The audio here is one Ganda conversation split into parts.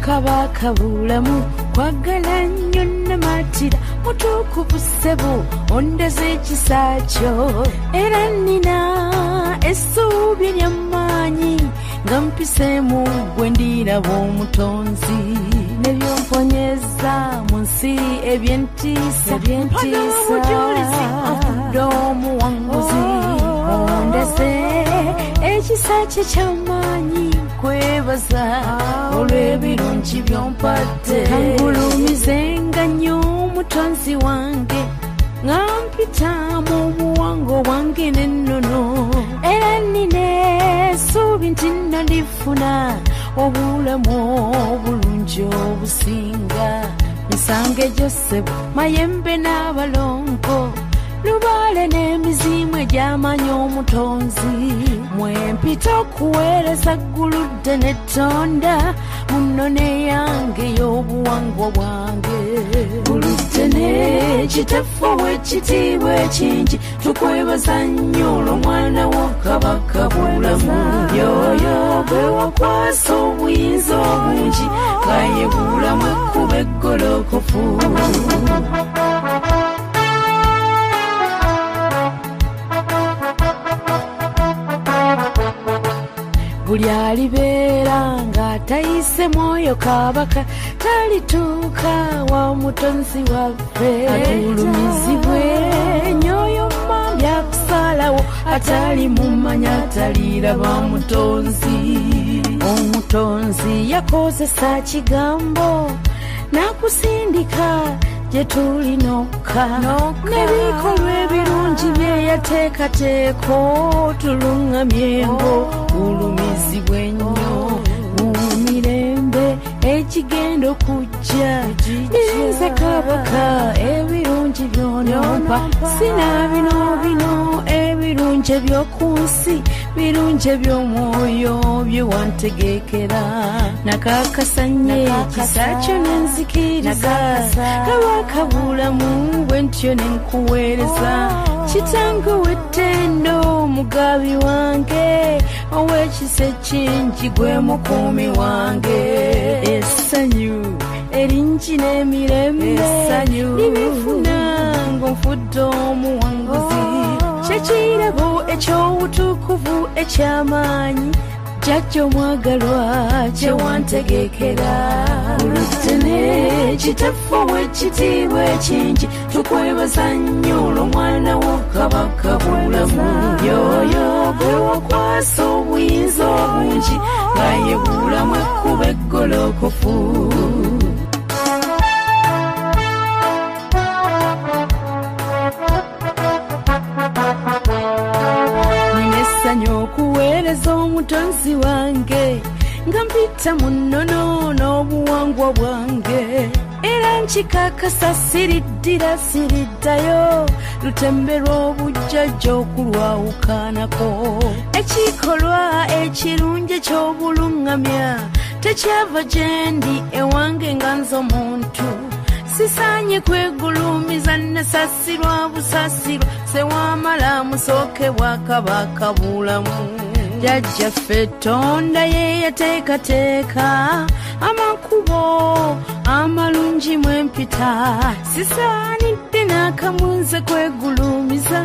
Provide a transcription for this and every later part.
kabakabulamu kwagala nnyo namatira mutuukuvu ssebo ondeze ekisa kyo era nnina essuubi ly'amaanyi nga mpiseemu gwe ndiraba omutonzi nebyomponyeza mu nsi ebyentiisa afudde omuwanguzi ondeze ekisa kye ky'amaanyi kwebaza olw'ebirungi byompadde kangulumizenga nnyo omutonzi wange nga mpita mu buwango bwange n'ennono era nnina essuubi nti nno ndifuna obulamu obulungi obusinga misange gyosebo mayembe n'abalongo lubaale n'emizimu egy'amanyi omutonzi mwempita okuweereza gguludde n'ettonda mu nnone yange y'obuwangwa bwange guludde n'ekitafu w'ekitiibwa ekingi tukwebaza nnyo olw'omwana wo kabaka bulamu yoyo gwe wakwasa obuyinza obungi kaye bulamu ekkuba eggolokofu buli alibeera ng'atayise mwoyo kabaka talituuka wa mutonzi waffe agulumizibwe nyoyo mambya akusalawo atali mumanya ataliraba mutonzi omutonzi yakozesa kigambo n'akusindika gye tulinokka n'ebikolwa ebirungi bye yateekateeka otuluŋŋamyengo ulumizibwe nnyo mu mirembe ekigenda okujja nze kabaka ebirungi byonompa sina bino ebirungi eby'oku nsi birungi eby'omwoyo bye wantegekera nakakasanye ekisa kyo nenzikiriza kabaka bulamu bwe ntyo nenkuweereza kitange wettendo omugabi wange ow'ekisa ekingi gwe mukuumi wange essanyu eringi n'emirembe libifuna ng'onfudde omuwanguzi kyekirabo eky'obutukuvu eky'amaanyi jjajja omwagalwa kye wantegekera oludde n'ekitafu w'ekitiibwa ekingi tukwebaza nnyo olw'omwana wo kabaka bulamu yoyo gwe wakwasa obuyinza obungi ngaye bulamu ekkuba eggolokofu okuweereza omutonzi wange nga mpita mu nnono n'obuwangwa bwange era nkikakasa siriddayo lutembe lw'obujjajja okulwawukanako ekikolwa ekirungi eky'obuluŋŋamya tekyava gye ndi ewange nga nze omuntu sisaanye kwegulumiza nesasirwa busasirwa sewamala musooke bwakabaka bulamu jjajjaffe Tonda ye yateekateeka amakubo amalungi mwempita sisaanidde n'akamunze kwegulumiza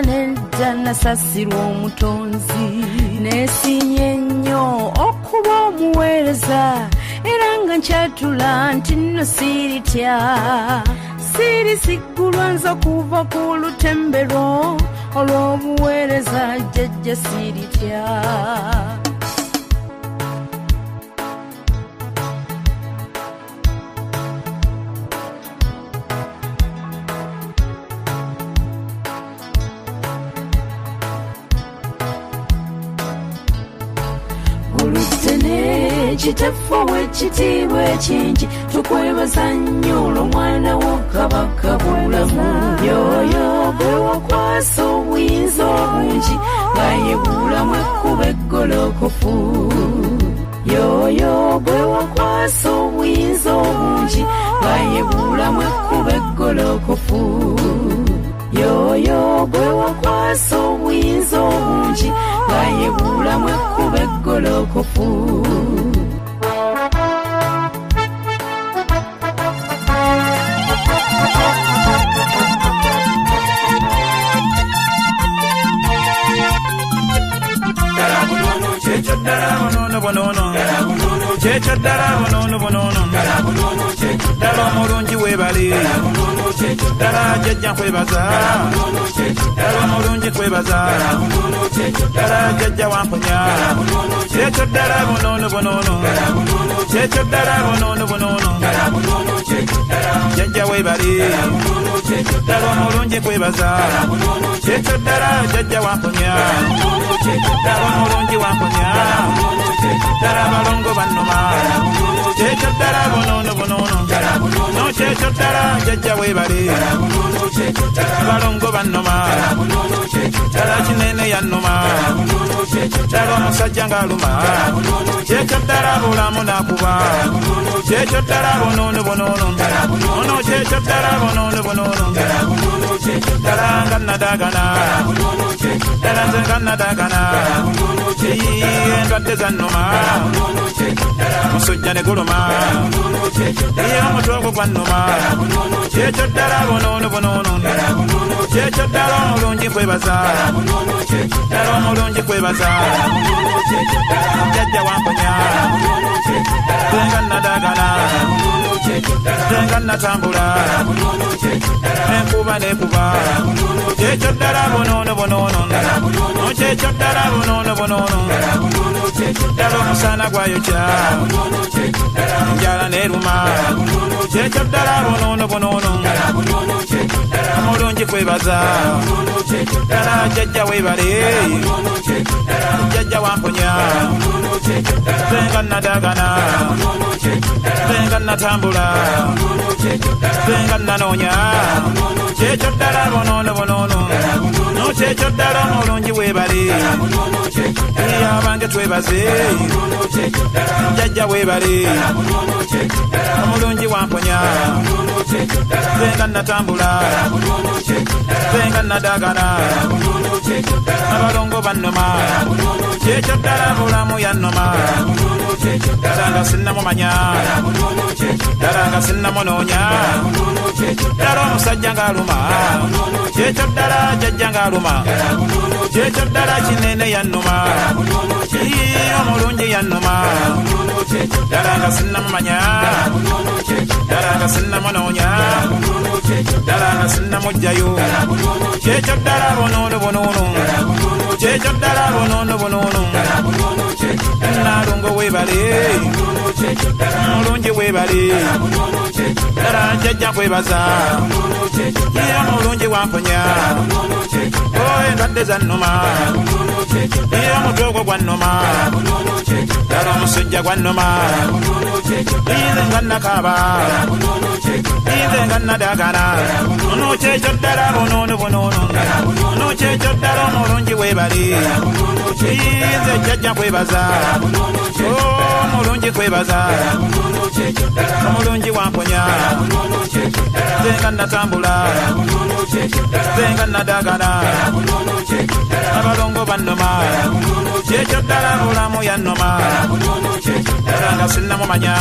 nedda nasasirwa omutonzi neesiimye nnyo okuba omuweereza era nga nkyatula nti nno siiritya siggulwa nza kuva ku lutembe lwo olw'obuweereza jjajja siiritya ekitafu w'ekitiibwa ekingi tukwebaza nnyo olw'omwana wo kabaka bulamu yoyo gwe wakwasa obuyinza obungi ngaye bulamu ekkuba eggolokofu yoyo gwe wakwasa obuyinza obungi ngaye bulamu ekkuba eggolokofu obutuufu yoyo gwe wakwasa obuyinza obungi nga yebuulamu ekkuba eggolokofu Dala omulungi weebale dala jjajja nkwebaza dala omulungi nkwebaza dala jjajja wamponya kyekyo ddala bunoono kyekyo ddala bunoono jjajja weebale dala omulungi nkwebaza kyekyo ddala jjajja wamponya dala omulungi wamponya dala balongo bannuma kyekyo ddala bunoono kyekyo ddala jjajja weebale balongo bannuma dala kinene yannuma dala omusajja ng'aluma kyekyo ddala bulamu nakuba kyekyo ddala bunoono kyekyo ddala bunoono dala nga nadagana dala nze nga nadagana endwadde zannuma musujja ne guluma omutwe ogwo gwannuma kyekyo ddala bunoono kyekyo ddala omulungi nkwebaza ddala omulungi nkwebaza jjajja wamponya nze nga nadagana nze nga natambula enkuba nekuba kyekyo ddala bunoono kyekyo ddala bunoono ddala omusana gwayokya enjala neruma kyekyo ddala bunoono omulungi kwebaza ddala jjajja weebale jjajja wamponya nze nga nadagana nze nga natambula nze nga nanoonya kyekyo ddala bunoono kyekyo ddala omulungi weebale abange twebaze jjajja weebale omulungi wamponya nze nga natambula nze nga nadagana abalongo bannuma kyekyo ddala bulamu yannuma ddala nga sinnamumanya ddala nga sinnamunoonya ddala omusajja ng'aluma kyekyo ddala jjajja ng'aluma kyekyo ddala kinene yannuma omulungi yannuma ddala nga sinnamumanya ddala nga sinnamunoonya ddala nga sinnamugjayo kyekyo ddala bunoono kyekyo ddala bunoono naalungo weebale omulungi weebale ddala jjajja nkwebaza omulungi wamponya endwadde zannuma omutwe ogwo gwannuma ddala omusujja gwannuma nze nga nakaaba nze nga nadagana kyekyo ddala bunoono kyekyo ddala omulungi weebale nze jjajja nkwebaza omulungi kwebaza omulungi wamponya nze nga natambula nze nga nadagana abalongo bannuma kyekyo ddala bulamu yannuma ddala nga sinnamumanya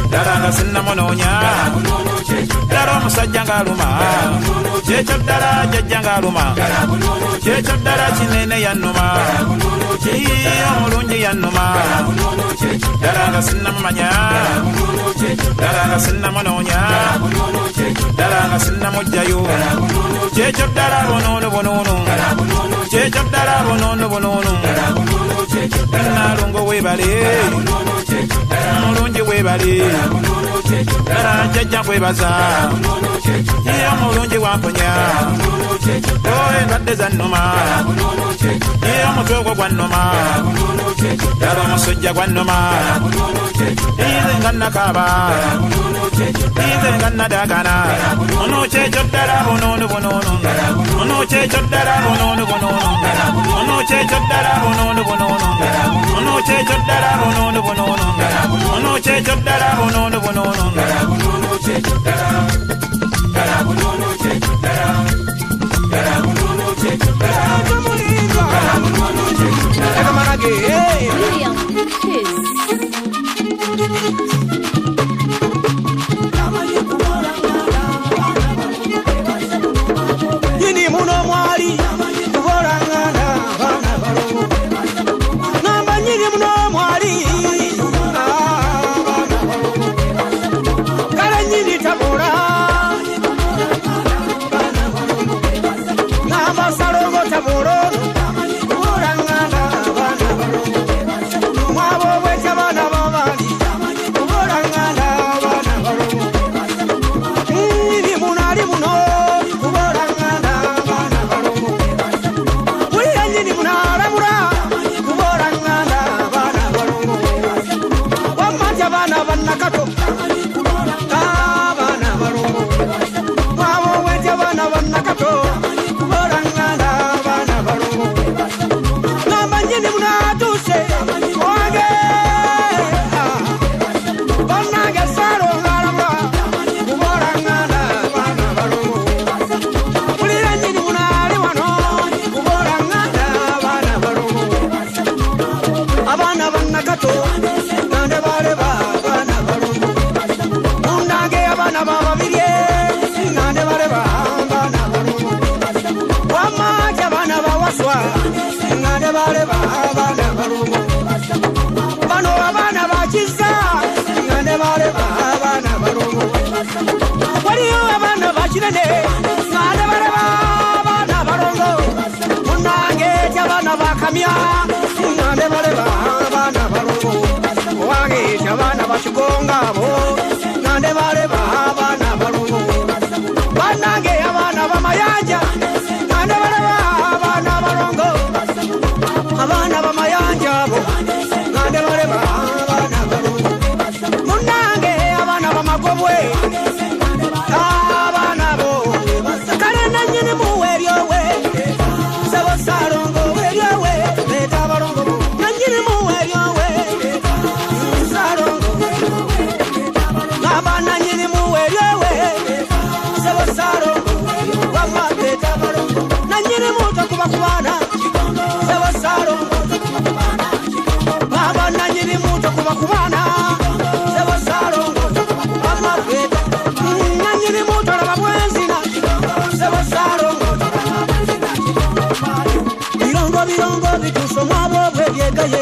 ddala nga sinnamunoonya ddala omusajja ng'aluma kyekyo ddala jjajja ng'aluma kyekyo ddala kinene yannuma omulungi yannuma ddala nga sinnamumanya ddala nga sinnamunoonya ddala nga sinnamugjayo kyekyo ddala bunoono kyekyo ddala bunoono naalungo weebale omulungi weebale ddala jjajja nkwebaza omulungi wamponya endwadde zannuma omutwe ogwo gwannuma ddala omusujja gwannuma nze nga nakaaba nze nga nadagana kyekyo ddala bunoono kyekyo ddala bunoono kyekyo ddala bunoono kyekyo ddala bunoono kyekyo ddala bunoono waswa ngane baleba abana balongo bano abana bakiza ngane baleba abana balongo waliyo abana bakirene ngane baleba abana balongo munange abana bakamya ngane baleba abana balongo wange abana bakigonga bo ngane baleba abana balongo banange abana bamayanja ngane baleba abana balongo abana bamayanja bo ngane baleba abana balongo munange abana bamagobwe abana bo kale nanyine muweryowe sabo salongo weryowe beta balongo nanyine muweryowe salongo abana nyine muweryowe sabo salongo wama beta balongo nanyine muto kuba kubana sabo salongo abana nyine muto kuba kubana sabo salongo wama beta nanyine muto laba mwenzina sabo salongo birongo bitusomwa bobwe byegaye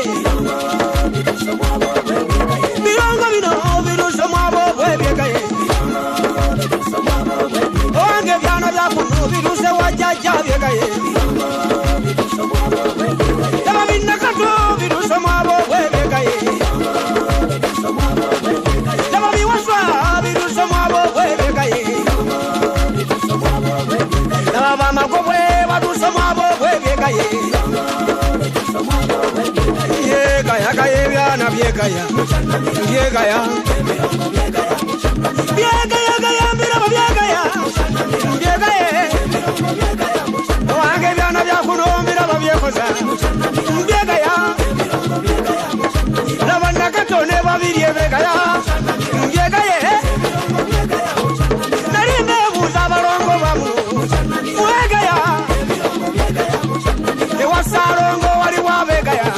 birongo bino bitusomwa bobwe byegaye onge byana byakuno biruse wajjaja byegaye yaba binakato bitusomwa bobwe byegaye yaba biwaswa bitusomwa bobwe byegaye yaba bamagobwe batusomwa bobwe byegaye Gaya byana byegaya byegaya byegaya gaya biraba byegaya byegaya wange byana byakuno biraba byekoza byegaya nabana katone babiri byegaya byegaya narimbe buza balongo bamu byegaya de wasarongo wali wabegaya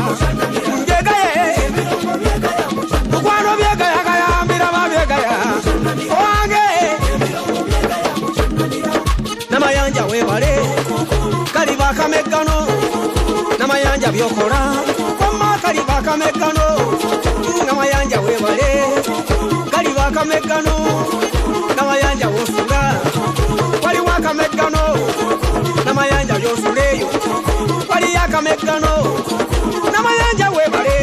namayanja webale kali bakamekano namayanja byokola koma kali bakamekano namayanja webale kali bakamekano namayanja wosuga wali wakamekano namayanja yosuleyo wali yakamekano namayanja webale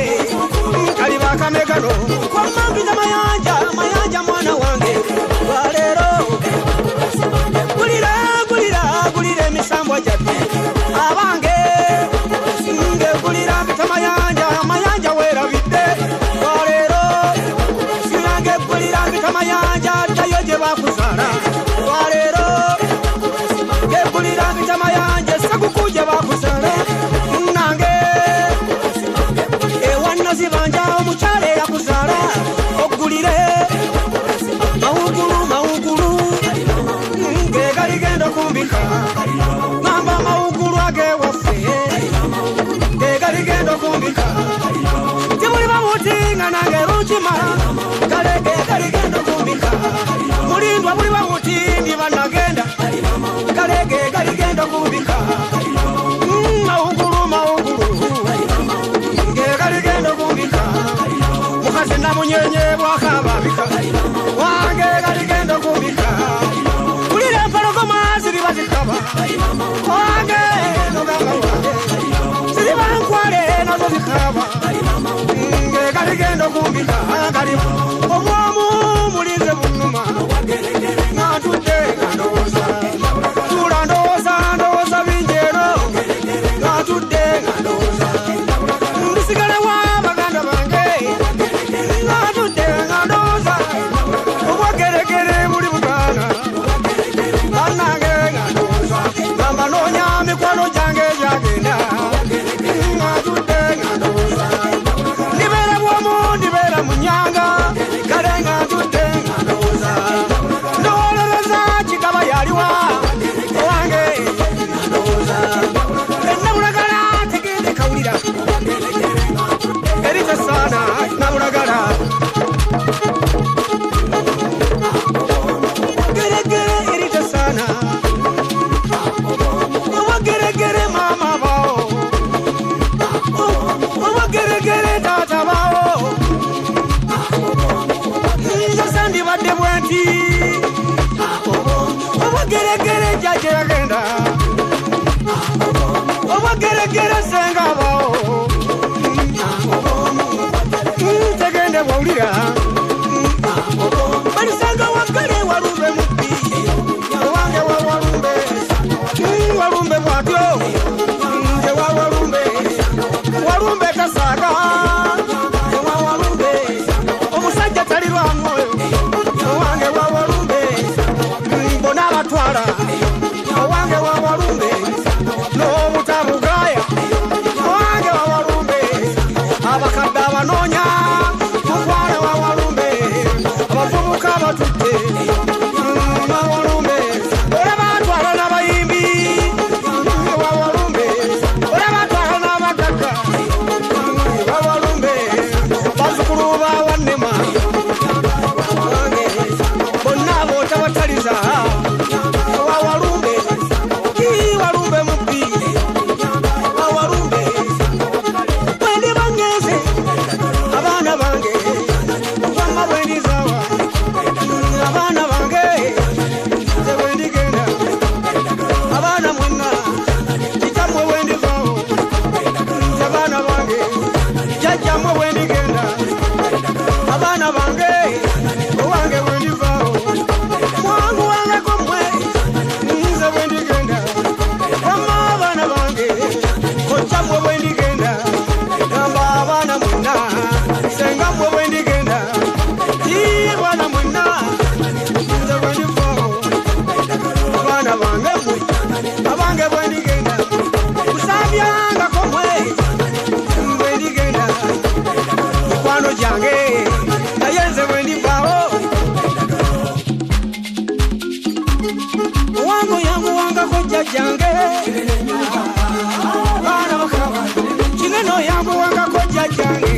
kali bakamekano koma mbita mayanja mwana wange walero gulira emisambo jati abange nge gulira mayanja werabidde walero sinange gulira mayanja tayo gye bakuzala walero nge gulira mayanja sakukuje bakuzala nange ewanna zibanja omukyala yakuzala ogulire mawugulu galigenda kumbika ngamba mawugulu agewaffe galigenda kumbika timuli bamutinga nange runkima galege galigenda kumbika mulindwa muli bamutindi banagenda galege galigenda kumbika mawugulu galigenda kumbika mukazi namunyenye bwakababika wange galigenda kumbika zikaba wange nogamba wange ziriba nkwale nazo zikaba nge galigenda kumbika galima omwamu mulinze bunuma natudde ngandoza tula ndoza binjero natudde ngandoza ndisigale wa baganda bange natudde ngandoza obwageregere buli bugana banange gamba nonya mikwano jange jagenda natudde ngandoza ndibera bwomu ndibera munyanga tegere sengabo tegende bawulira balisanga wakale walumbe mupi wange walumbe walumbe bwatyo nze walumbe kasaga walumbe omusajja talirwa mwoyo wange walumbe mbona abatwala wange walumbe n'obutabugaya wange walumbe abakadde abanoonya mukwale walumbe abavubuka batutte walumbe era batwala n'abayimbi walumbe era batwala n'abagagga walumbe bazukulu bawannema wange bonna abootabataliza walumbe walumbe mubbi walumbe bwendi bangeze abaana bange wamma bwendizawa abaana bange nze bwendigenda abaana mwenna kitammwe bwendivawo nze abaana bange jajjammwe bwendigenda abaana bange owange bwendivawo mwangu wangeko mmwe nze bwendigenda wamma abaana bange kojjammwe bwendigenda gamba abaana mwenna sengammwe bwendigenda abaana mwenna nze bwendivawo abaana bange mmwe abange bwendigenda kusabyangako mmwe bwendigenda mikwano gyange naye nze bwendivaawo owange oyanguwangako jjajjange baana bakaba kinene oyanguwangako jjajjange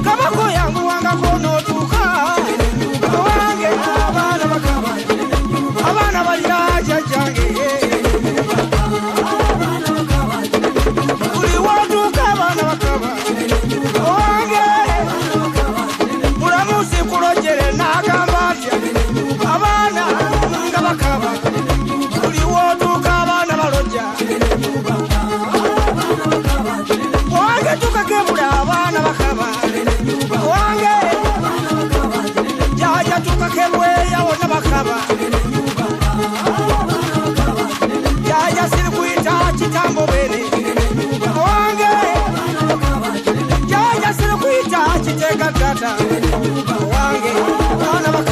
kabako oyanguwangako n'otuuka owange abaana bakaba abaana balira jjajjange buli wootuuka abaana bakaba owange mulamusi kulojere n'agamba atya abaana nga bakaba buli wootuuka abaana balojja owange tukakebula abaana bakaba owange jaja tukakebweya wonna bakaba jaja siri kuyita kitambo bene owange jaja siri kuyita kiteeka gata owange abaana bakaba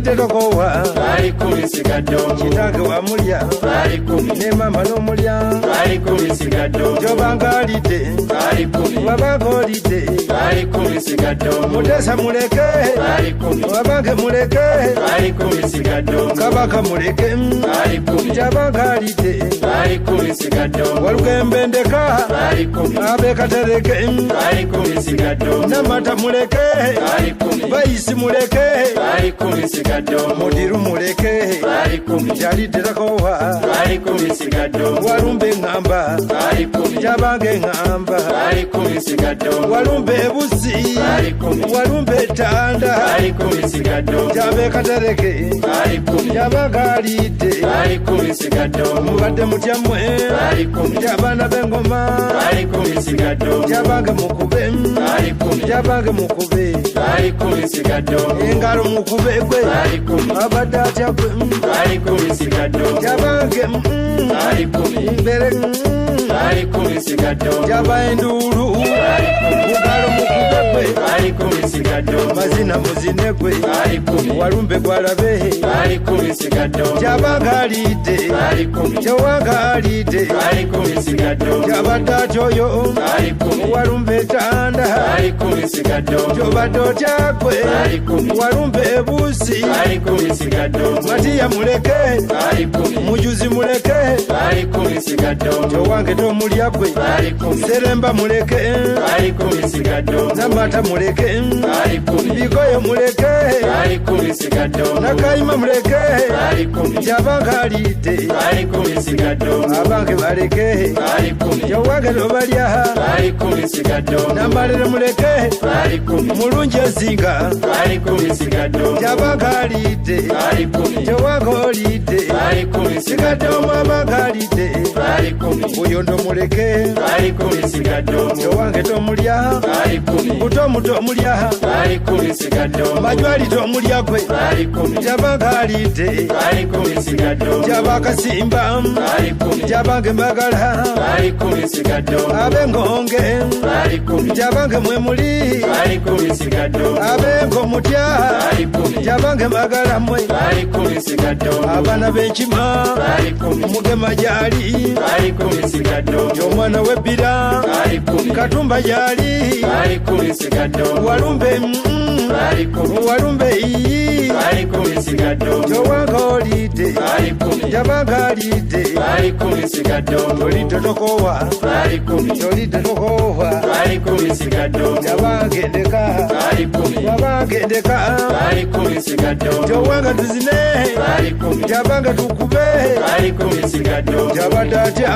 yalite tokowa bali kumi sigadde kitange wamulya bali kumi ne mama n'omulya bali kumi sigadde gyobanga alidde bali kumi wabanga olidde bali kumi sigadde mutesa muleke bali kumi wabange muleke bali kumi sigadde kabaka muleke bali kumi gyabanga alidde bali kumi sigadde walugembe ndeka bali kumi abekatereke bali kumi sigadde namata muleke bali kumi bayisi muleke bali kumi sigadde mudiru muleke bali kumi gyalidde takowa bali kumi sigadde walumbe ngamba bali kumi gyabange ngamba bali kumi sigadde walumbe ebusi bali kumi walumbe etanda bali kumi sigadde gyabekatereke bali kumi gyabanga alidde bali kumi sigadde mubadde mutyamwe bali kumi gyabaana b'engoma bali kumi sigadde gyabange mukube bali kumi gyabange mukube bali kumi sigadde engalo mukube gwe bali kumi abadde atya gwe bali kumi sigadde gyabange bali kumi mbere bali kumi sigadde gyaba enduulu ngalo mukube gwe bali kumi sigadde mazina muzine gwe bali kumi walumbe gwalabe bali kumi sigadde gyabanga alidde bali kumi gyewanga alidde bali kumi sigadde gyabadde atyoyo bali kumi walumbe etanda bali kumi sigadde gyobadde otyagwe bali kumi walumbe ebuusi bali kumi sigadde matiya muleke bali kumi mujuzi muleke bali kumi sigadde gyowange tomulya gwe bali kumi seremba muleke bali kumi sigadde namata muleke bali kumi bigoyo muleke bali kumi sigadde nakayima muleke bali kumi gyabanga alidde bali kumi sigadde abange baleke bali kumi gyowange tobalya bali kumi sigadde namalere muleke bali kumi mulungi ezinga bali kumi sigadde gyabanga alidde bali kumi gyowanga olidde bali kumi sigadde omu abanga alidde bali kumi buyondo muleke bali kumi sigadde gyowange tomulya bali kumi buto muto omulya bali kumi sigadde majwali tomulya gwe bali kumi gyabanga alidde bali kumi sigadde gyabakasimba bali kumi gyabange mbagala bali kumi sigadde abengonge bali kumi gyabange mwemuli bali kumi sigadde abengo mutya bali kumi gyabange mbagala mwe bali kumi sigadde abaana b'enkima bali kumi mugema gyali bali kumi sigadde gy'omwana w'ebbira bali kumi katumba gyali bali kumi sigadde walumbe bali kumi walumbe iyi bali kumi sigadde gyowanga olidde bali kumi gyabanga alidde bali kumi sigadde olidde tokowa bali kumi olidde tokowa bali kumi sigadde gyabange ndeka bali kumi gyabange ndeka bali kumi sigadde gyowanga tuzine bali kumi gyabanga tukube bali kumi sigadde gyabadde atya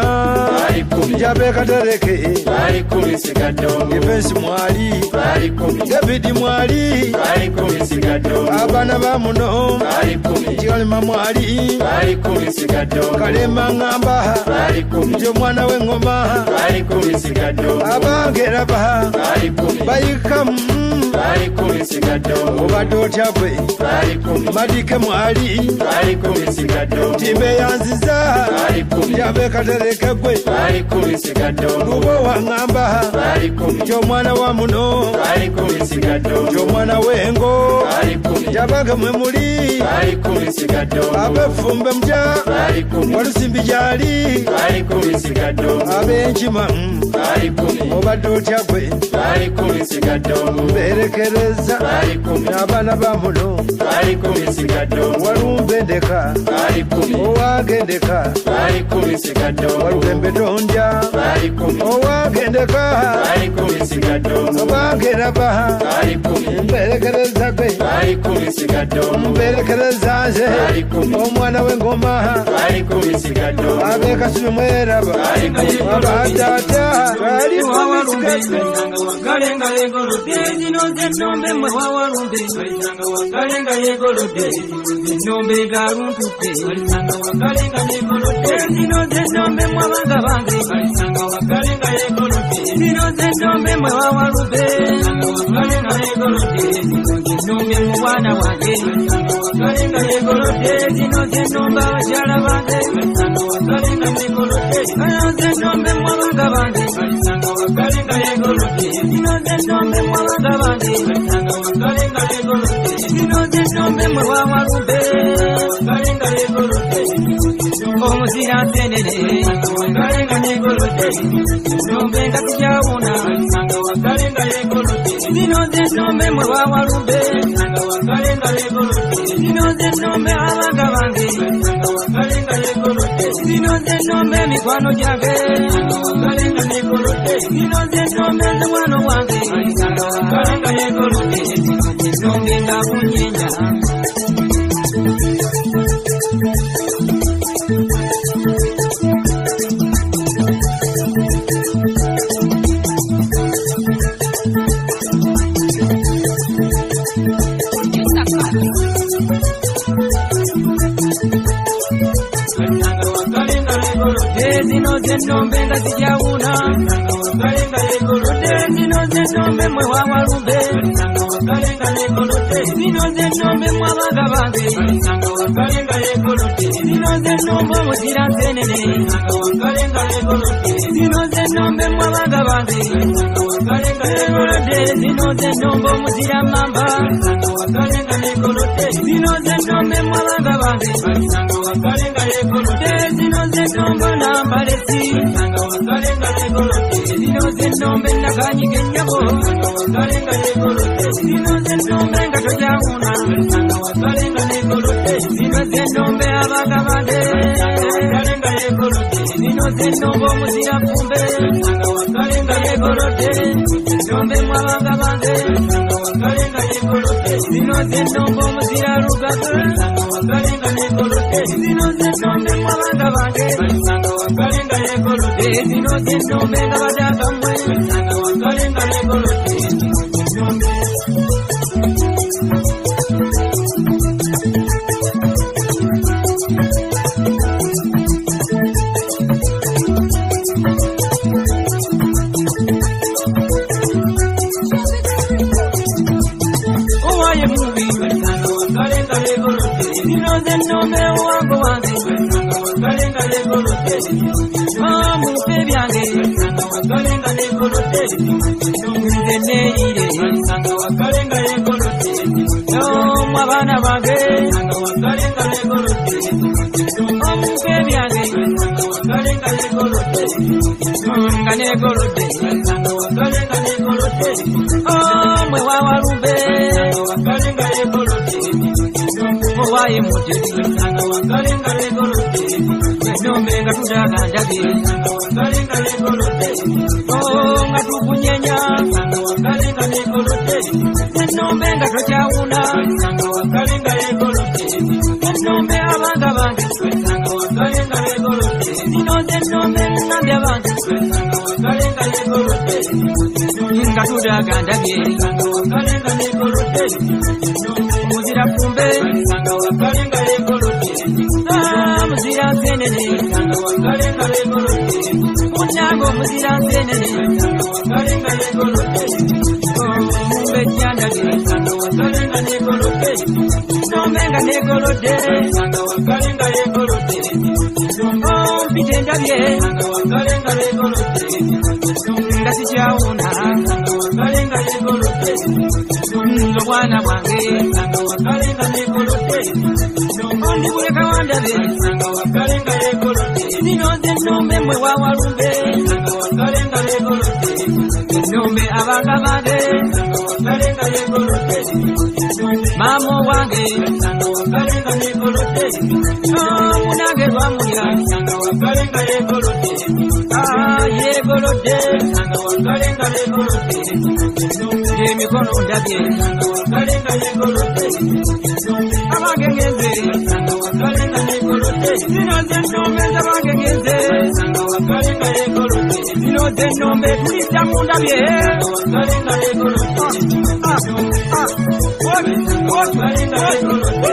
bali kumi gyabekatereke bali kumi sigadde defensi mwali bali kumi davidi mwali bali kumi sigadde abaana ba muno bali kumi kikalema mwali bali kumi sigadde kalema ngamba bali kumi nti omwana w'engoma bali kumi sigadde abange raba bali kumi bayikamu bali kumi sigadde obadde otya gwe bali kumi madike mwali bali kumi sigadde timbe yanziza bali kumi gyabekatereke gwe bali kumi sigadde luba waŋŋamba bali kumi nti omwana wa muno bali kumi sigadde nti omwana w'engo bali kumi gyabange mwe muli bali kumi sigadde abefumbe mutya bali kumi walusimbi gyali bali kumi sigadde ab'enkima bali kumi obadde otya gwe bali kumi sigadde mberekereza bali kumi n'abaana ba muno bali kumi sigadde walumbe ndeka bali kumi owange ndeka bali kumi sigadde walugembe tondya bali kumi owange ndeka bali kumi sigadde obange raba bali kumi mberekereza gwe bali kumi sigadde mberekereza nze bali kumi omwana w'engoma bali kumi sigadde abekasumi mweraba bali kumi abadata bali kumisikate Galenga yegolode zino zenombe mwe wawalumbe alisanga wagalenga yegolode zinombe garuntute alisanga wagalenga yegolode zino zenombe mwe abanga bange alisanga wagalenga yegolode zino zenombe mwe wawalumbe alisanga wagalenga yegolode zino zenombe mu bwana wange alisanga wagalenga yegolode zino zenombe abakyala bange alisanga wagalenga yegolode zino zenombe mwe abanga bange alisanga wagalenga yegolode zino zenombe mwe abanga bange alisanga wagalenga yegolode zino zenombe ennombe mwe wawalumbe wakalenga yegolodde omuzira nsenene wakalenga negolodde ennombe nga tujawuna wakalenga yegolodde zino zennombe mwe wawalumbe wakalenga yegolodde zino zennombe abaga bange wakalenga yegolodde zino zennombe mikwano gyange wakalenga negolodde zino zennombe nzewano wange wakalenga yegolodde ennombe nga kunyenya zino zennombe nga zijawuna wakalenga yegolodde zino zennombe mwe wawalumbe wakalenga negolodde zino zennombe mwe abaga bange wakalenga yegolodde zino zennombe omuzira nsenene wakalenga yegolodde zino zennombe mwe abaga bange wakalenga yegolodde zino zennombe omuzira mamba wakalenga negolodde zino zennombe mwe abaga bange wakalenga yegolodde zino zennombe nambalesi wakalenga negolodde zino zennombe nakanyige ennyabo wakalenga yegolodde zino zennombe nga tojawuna wakalenga negolodde zino zennombe abaga bange wakalenga yegolodde zino zennombe omuzira fumbe wakalenga yegolodde zennombe mwe abaga bange wakalenga yegolodde zino zennombe omuzira lugaga wakalenga negolodde zino zennombe mwe abaga bange wakalenga yegolodde zino zennombe nga badagamwe wakalenga negolodde owaye mubi wakalenga yegolodde zino zennombe owango wange wakalenga yegolodde mufe byange wakalenga negolodde nze neeyire wakalenga yegolodde mwe abaana bange wakalenga negolodde mufe byange wakalenga yegolodde nga negolodde wakalenga negolodde mwe wawalumbe wakalenga yegolodde owaye mutezi wakalenga yegolodde ennombe nga tudagandage wakalenga yegolodde nga tukunyenya wakalenga negolodde ennombe nga tokyawuna wakalenga yegolodde ennombe abanga bange wakalenga yegolodde zino zennombe nnambya bange wakalenga yegolodde nga tudagandage wakalenga negolodde omuzira fumbe wakalenga yegolodde muzira nsenene wakalenga yegolodde munnange omuzira nsenene wakalenga yegolodde mumbe jjandage wakalenga negolodde nombe nga negolodde wakalenga yegolodde mpite ndabye wakalenga yegolodde nga sikyawuna wakalenga yegolodde obwana bwange wakalenga negolodde ondibuleka wandabe wakalenga yegolodde zino zennombe mwe wawalumbe wakalenga yegolodde ennombe abaga bange wakalenga yegolodde maama wange wakalenga negolodde munange lwamulya wakalenga yegolodde yegolodde wakalenga yegolodde emikono ndabye wakalenga yegolodde abange ngenze wakalenga negolodde zino zennombe zabange ngenze wakalenga yegolodde zino zennombe tulidda mu ndabye wakalenga yegolodde wakalenga yegolodde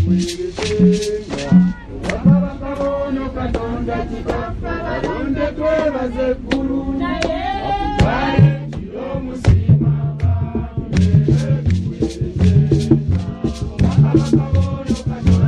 Thank you.